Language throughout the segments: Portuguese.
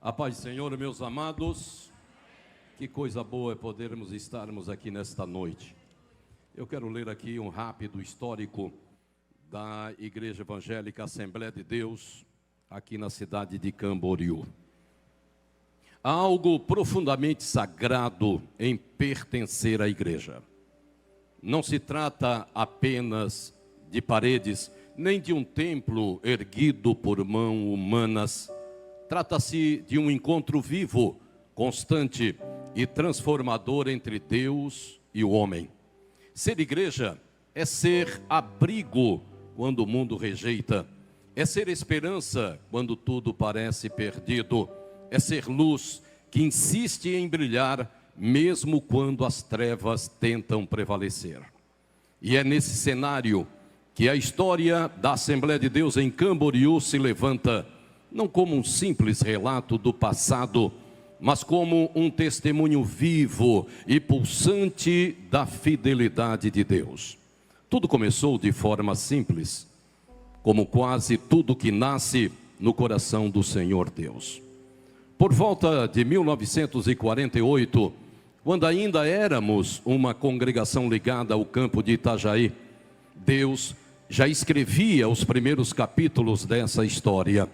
A paz do Senhor, meus amados, que coisa boa é podermos estarmos aqui nesta noite. Eu quero ler aqui um rápido histórico da Igreja Evangélica Assembleia de Deus, aqui na cidade de Camboriú. Há algo profundamente sagrado em pertencer à igreja. Não se trata apenas de paredes, nem de um templo erguido por mãos humanas. Trata-se de um encontro vivo, constante e transformador entre Deus e o homem. Ser igreja é ser abrigo quando o mundo rejeita, é ser esperança quando tudo parece perdido, é ser luz que insiste em brilhar mesmo quando as trevas tentam prevalecer. E é nesse cenário que a história da Assembleia de Deus em Camboriú se levanta, não como um simples relato do passado, mas como um testemunho vivo e pulsante da fidelidade de Deus. Tudo começou de forma simples, como quase tudo que nasce no coração do Senhor Deus. Por volta de 1948, quando ainda éramos uma congregação ligada ao campo de Itajaí, Deus já escrevia os primeiros capítulos dessa história.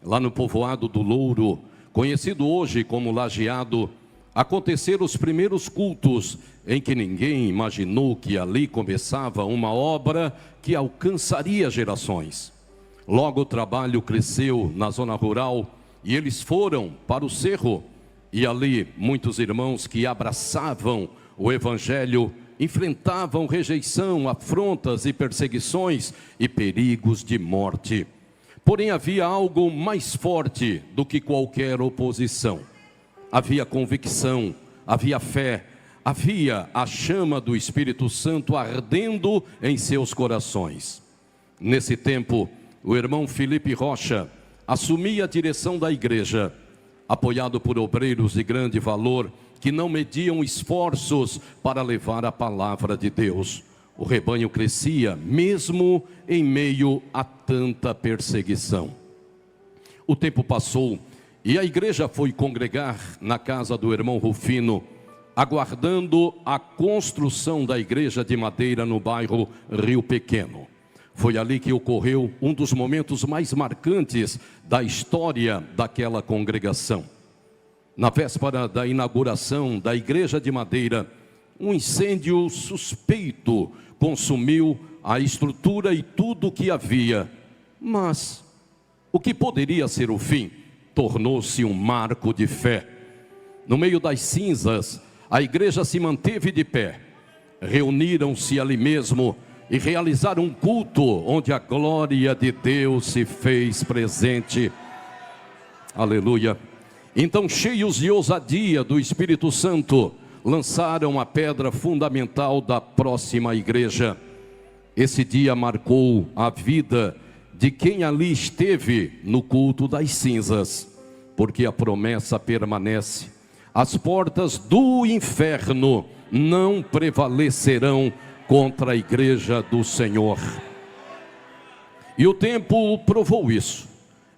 Lá no povoado do Louro, conhecido hoje como Lajeado, aconteceram os primeiros cultos em que ninguém imaginou que ali começava uma obra que alcançaria gerações. Logo o trabalho cresceu na zona rural e eles foram para o cerro. E ali muitos irmãos que abraçavam o Evangelho enfrentavam rejeição, afrontas e perseguições e perigos de morte. Porém, havia algo mais forte do que qualquer oposição. Havia convicção, havia fé, havia a chama do Espírito Santo ardendo em seus corações. Nesse tempo, o irmão Felipe Rocha assumia a direção da igreja, apoiado por obreiros de grande valor que não mediam esforços para levar a palavra de Deus. O rebanho crescia, mesmo em meio a tanta perseguição. O tempo passou e a igreja foi congregar na casa do irmão Rufino, aguardando a construção da igreja de madeira no bairro Rio Pequeno. Foi ali que ocorreu um dos momentos mais marcantes da história daquela congregação. Na véspera da inauguração da igreja de madeira, um incêndio suspeito consumiu a estrutura e tudo o que havia. Mas o que poderia ser o fim tornou-se um marco de fé. No meio das cinzas, a igreja se manteve de pé. Reuniram-se ali mesmo e realizaram um culto onde a glória de Deus se fez presente. Aleluia. Então, cheios de ousadia do Espírito Santo, lançaram a pedra fundamental da próxima igreja. Esse dia marcou a vida de quem ali esteve no culto das cinzas, porque a promessa permanece. As portas do inferno não prevalecerão contra a igreja do Senhor. E o tempo provou isso.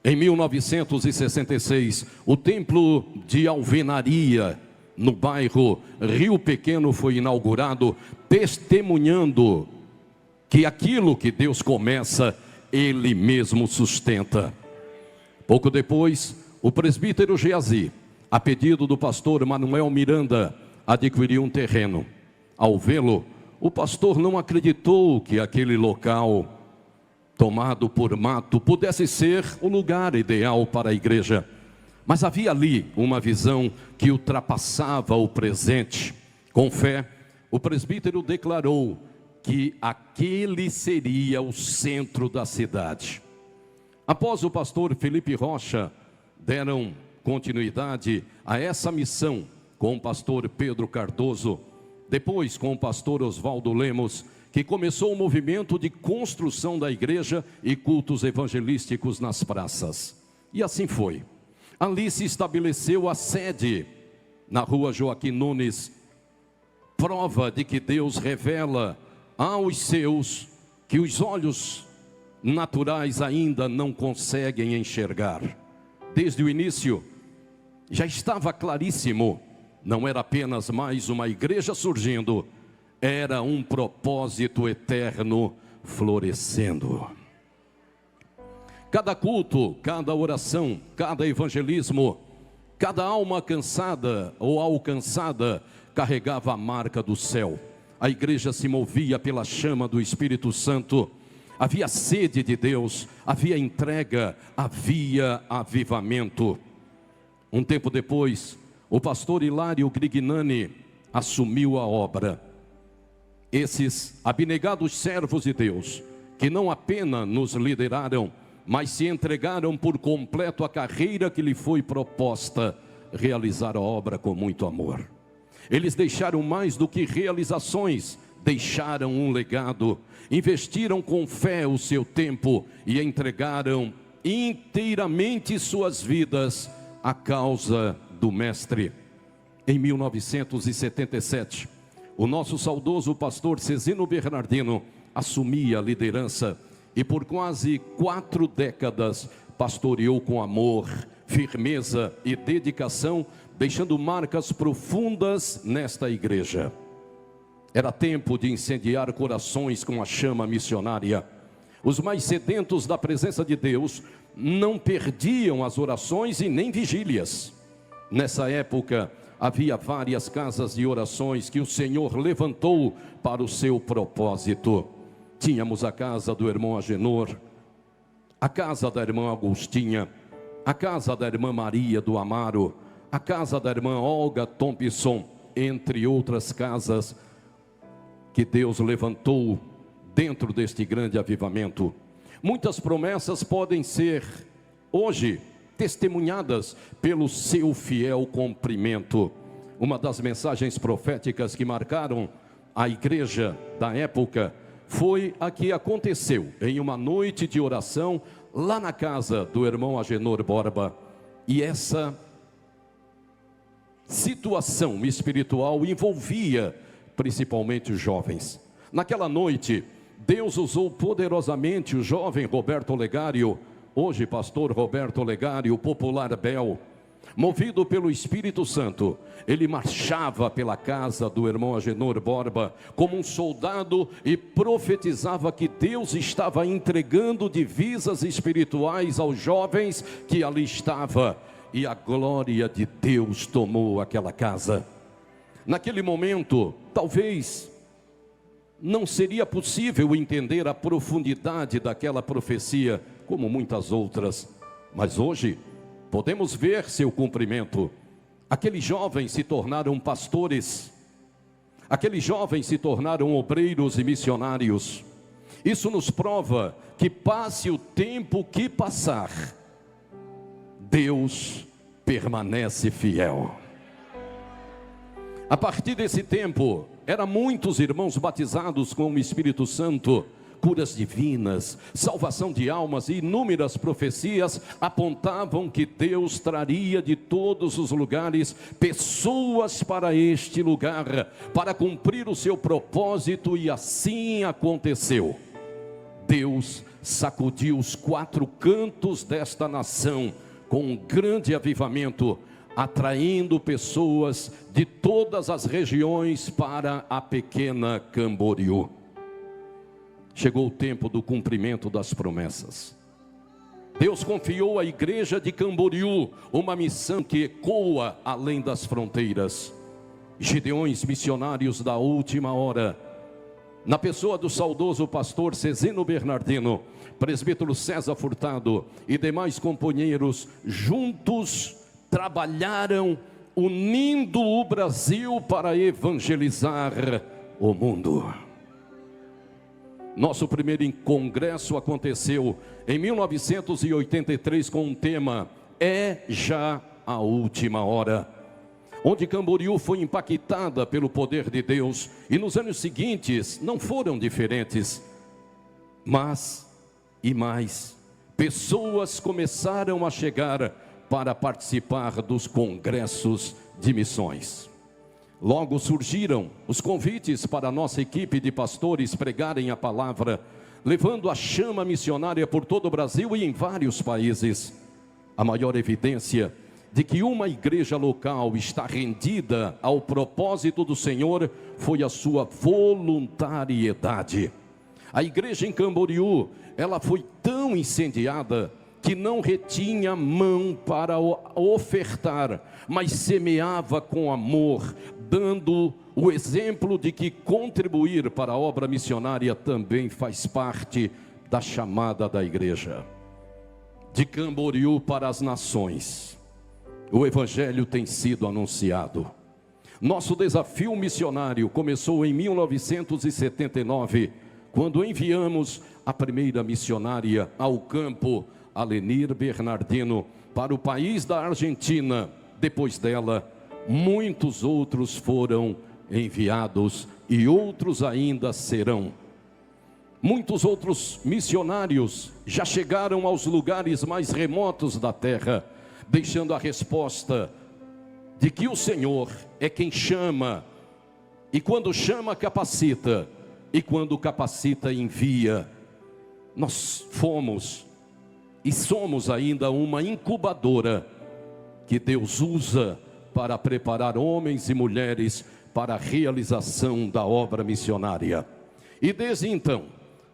Em 1966, o templo de alvenaria no bairro Rio Pequeno foi inaugurado, testemunhando que aquilo que Deus começa, Ele mesmo sustenta. Pouco depois, o presbítero Geazi, a pedido do pastor Manuel Miranda, adquiriu um terreno. Ao vê-lo, o pastor não acreditou que aquele local, tomado por mato, pudesse ser o lugar ideal para a igreja. Mas havia ali uma visão que ultrapassava o presente. Com fé, o presbítero declarou que aquele seria o centro da cidade. Após o pastor Felipe Rocha, deram continuidade a essa missão com o pastor Pedro Cardoso, depois com o pastor Oswaldo Lemos, que começou o movimento de construção da igreja e cultos evangelísticos nas praças. E assim foi. Ali se estabeleceu a sede, na rua Joaquim Nunes, prova de que Deus revela aos seus que os olhos naturais ainda não conseguem enxergar. Desde o início, Já estava claríssimo, não era apenas mais uma igreja surgindo, era um propósito eterno florescendo. Cada culto, cada oração, cada evangelismo, cada alma cansada ou alcançada carregava a marca do céu. A igreja se movia pela chama do Espírito Santo. Havia sede de Deus, havia entrega, havia avivamento. Um tempo depois, o pastor Hilário Grignani assumiu a obra. Esses abnegados servos de Deus, que não apenas nos lideraram, mas se entregaram por completo à carreira que lhe foi proposta, realizar a obra com muito amor. Eles deixaram mais do que realizações, deixaram um legado, investiram com fé o seu tempo e entregaram inteiramente suas vidas à causa do Mestre. Em 1977, o nosso saudoso pastor Cezino Bernardino assumia a liderança e por quase 4 décadas pastoreou com amor, firmeza e dedicação, deixando marcas profundas nesta igreja. Era tempo de incendiar corações com a chama missionária. Os mais sedentos da presença de Deus não perdiam as orações e nem vigílias. Nessa época, havia várias casas de orações que o Senhor levantou para o seu propósito. Tínhamos a casa do irmão Agenor, a casa da irmã Agostinha, a casa da irmã Maria do Amaro, a casa da irmã Olga Thompson, entre outras casas que Deus levantou dentro deste grande avivamento. Muitas promessas podem ser hoje testemunhadas pelo seu fiel cumprimento. Uma das mensagens proféticas que marcaram a igreja da época foi a que aconteceu em uma noite de oração lá na casa do irmão Agenor Borba. E essa situação espiritual envolvia principalmente os jovens. Naquela noite, Deus usou poderosamente o jovem Roberto Olegário, hoje pastor Roberto Olegário, popular Bel. Movido pelo Espírito Santo, ele marchava pela casa do irmão Agenor Borba como um soldado e profetizava que Deus estava entregando divisas espirituais aos jovens que ali estavam, e a glória de Deus tomou aquela casa. Naquele momento, talvez não seria possível entender a profundidade daquela profecia, como muitas outras, mas hoje podemos ver seu cumprimento. Aqueles jovens se tornaram pastores, aqueles jovens se tornaram obreiros e missionários. Isso nos prova que, passe o tempo que passar, Deus permanece fiel. A partir desse tempo, eram muitos irmãos batizados com o Espírito Santo, curas divinas, salvação de almas e inúmeras profecias apontavam que Deus traria de todos os lugares pessoas para este lugar, para cumprir o seu propósito, e assim aconteceu. Deus sacudiu os 4 cantos desta nação com um grande avivamento, atraindo pessoas de todas as regiões para a pequena Camboriú. Chegou o tempo do cumprimento das promessas. Deus confiou à igreja de Camboriú uma missão que ecoa além das fronteiras. Gideões missionários da última hora, na pessoa do saudoso pastor Cezino Bernardino, presbítero César Furtado e demais companheiros, juntos trabalharam unindo o Brasil para evangelizar o mundo. Nosso primeiro congresso aconteceu em 1983 com um tema: é já a última hora, onde Camboriú foi impactada pelo poder de Deus, e nos anos seguintes não foram diferentes. Mas, e mais, pessoas começaram a chegar para participar dos congressos de missões. Logo surgiram os convites para a nossa equipe de pastores pregarem a palavra, levando a chama missionária por todo o Brasil e em vários países. A maior evidência de que uma igreja local está rendida ao propósito do Senhor foi a sua voluntariedade. A igreja em Camboriú, ela foi tão incendiada que não retinha mão para ofertar, mas semeava com amor, dando o exemplo de que contribuir para a obra missionária também faz parte da chamada da igreja. De Camboriú para as nações, o evangelho tem sido anunciado. Nosso desafio missionário começou em 1979, quando enviamos a primeira missionária ao campo, Alenir Bernardino, para o país da Argentina. Depois dela, muitos outros foram enviados e outros ainda serão. Muitos outros missionários já chegaram aos lugares mais remotos da terra, deixando a resposta de que o Senhor é quem chama, e quando chama, capacita, e quando capacita, envia. Nós fomos e somos ainda uma incubadora que Deus usa para preparar homens e mulheres para a realização da obra missionária. E desde então,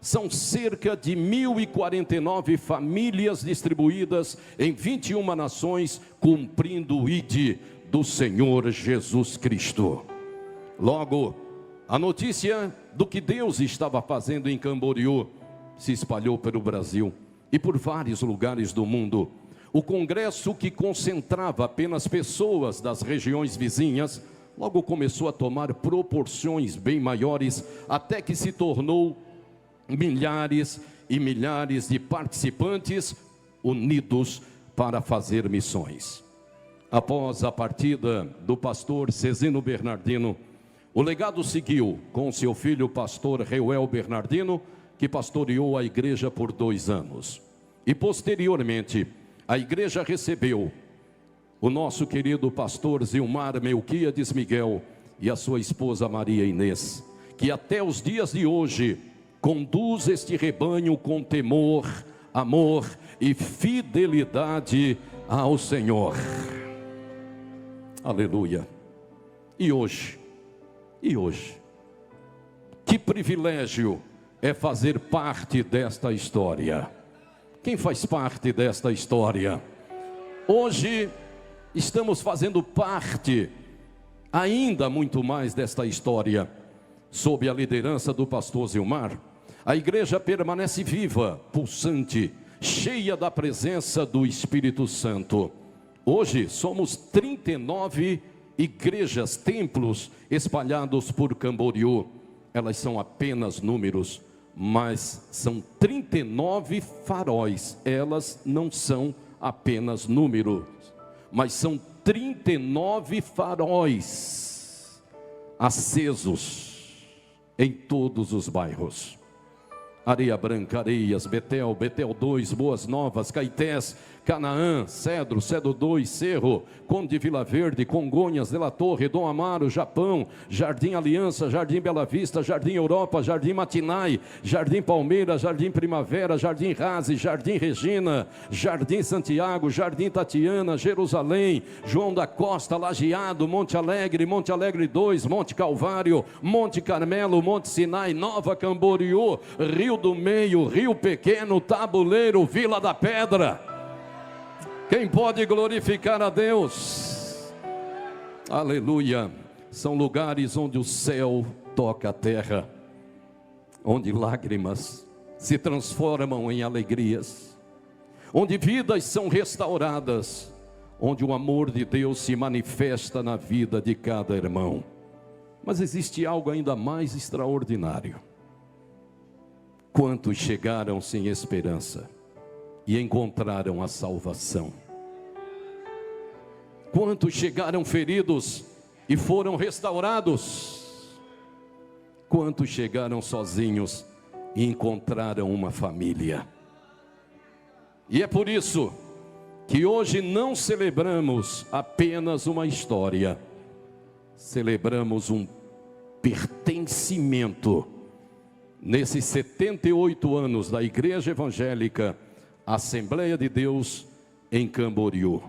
são cerca de 1.049 famílias distribuídas em 21 nações, cumprindo o ID do Senhor Jesus Cristo. Logo, a notícia do que Deus estava fazendo em Camboriú se espalhou pelo Brasil e por vários lugares do mundo. O congresso, que concentrava apenas pessoas das regiões vizinhas, logo começou a tomar proporções bem maiores, até que se tornou milhares e milhares de participantes unidos para fazer missões. Após a partida do pastor Cezino Bernardino, o legado seguiu com seu filho pastor Reuel Bernardino, que pastoreou a igreja por 2 anos. E posteriormente, a igreja recebeu o nosso querido pastor Zilmar Melquíades Miguel e a sua esposa Maria Inês, que até os dias de hoje conduz este rebanho com temor, amor e fidelidade ao Senhor. Aleluia. E hoje, que privilégio é fazer parte desta história. Quem faz parte desta história? Hoje estamos fazendo parte, ainda muito mais, desta história. Sob a liderança do pastor Zilmar, a igreja permanece viva, pulsante, cheia da presença do Espírito Santo. Hoje somos 39 igrejas, templos espalhados por Camboriú. Elas são apenas números, mas são 39 faróis. Elas não são apenas números, mas são 39 faróis acesos em todos os bairros. Areia Branca, Areias, Betel, Betel 2, Boas Novas, Caetés, Canaã, Cedro, Cedro 2, Cerro, Conde de Vila Verde, Congonhas, Dela Torre, Dom Amaro, Japão, Jardim Aliança, Jardim Bela Vista, Jardim Europa, Jardim Matinai, Jardim Palmeiras, Jardim Primavera, Jardim Raze, Jardim Regina, Jardim Santiago, Jardim Tatiana, Jerusalém, João da Costa, Lajeado, Monte Alegre 2, Monte Calvário, Monte Carmelo, Monte Sinai, Nova Camboriú, Rio do Meio, Rio Pequeno, Tabuleiro, Vila da Pedra. Quem pode glorificar a Deus? Aleluia. São lugares onde o céu toca a terra, onde lágrimas se transformam em alegrias, onde vidas são restauradas, onde o amor de Deus se manifesta na vida de cada irmão. Mas existe algo ainda mais extraordinário. Quantos chegaram sem esperança e encontraram a salvação? Quantos chegaram feridos e foram restaurados? Quantos chegaram sozinhos e encontraram uma família? E é por isso que hoje não celebramos apenas uma história, celebramos um pertencimento. Nesses 78 anos da Igreja Evangélica Assembleia de Deus em Camboriú,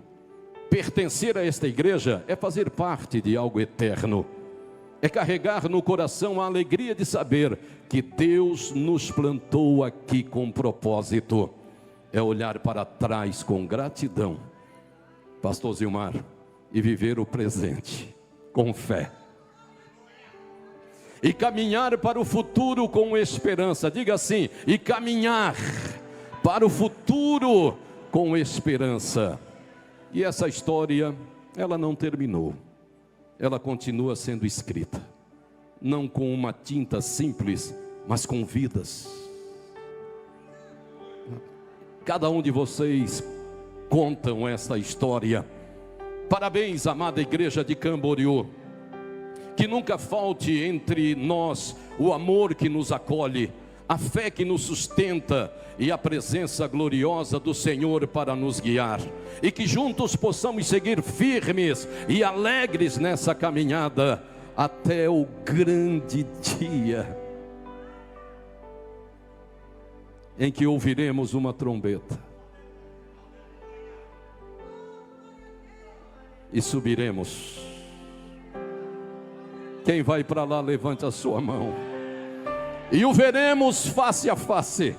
pertencer a esta igreja é fazer parte de algo eterno. É carregar no coração a alegria de saber que Deus nos plantou aqui com propósito. É olhar para trás com gratidão, pastor Zilmar, e viver o presente com fé. E caminhar para o futuro com esperança. Diga assim: e caminhar para o futuro com esperança. E essa história, ela não terminou. Ela continua sendo escrita. Não com uma tinta simples, mas com vidas. Cada um de vocês contam essa história. Parabéns, amada igreja de Camboriú. Que nunca falte entre nós o amor que nos acolhe, a fé que nos sustenta e a presença gloriosa do Senhor para nos guiar. E que juntos possamos seguir firmes e alegres nessa caminhada até o grande dia em que ouviremos uma trombeta e subiremos. Quem vai para lá, levante a sua mão. E o veremos face a face.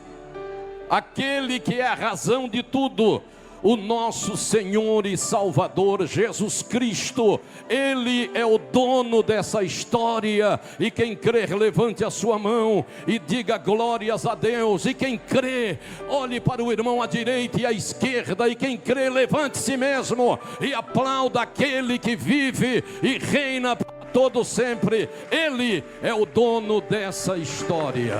Aquele que é a razão de tudo, o nosso Senhor e Salvador Jesus Cristo. Ele é o dono dessa história. E quem crer, levante a sua mão e diga glórias a Deus. E quem crê, olhe para o irmão à direita e à esquerda. E quem crê, levante-se mesmo e aplauda aquele que vive e reina para todo sempre. Ele é o dono dessa história.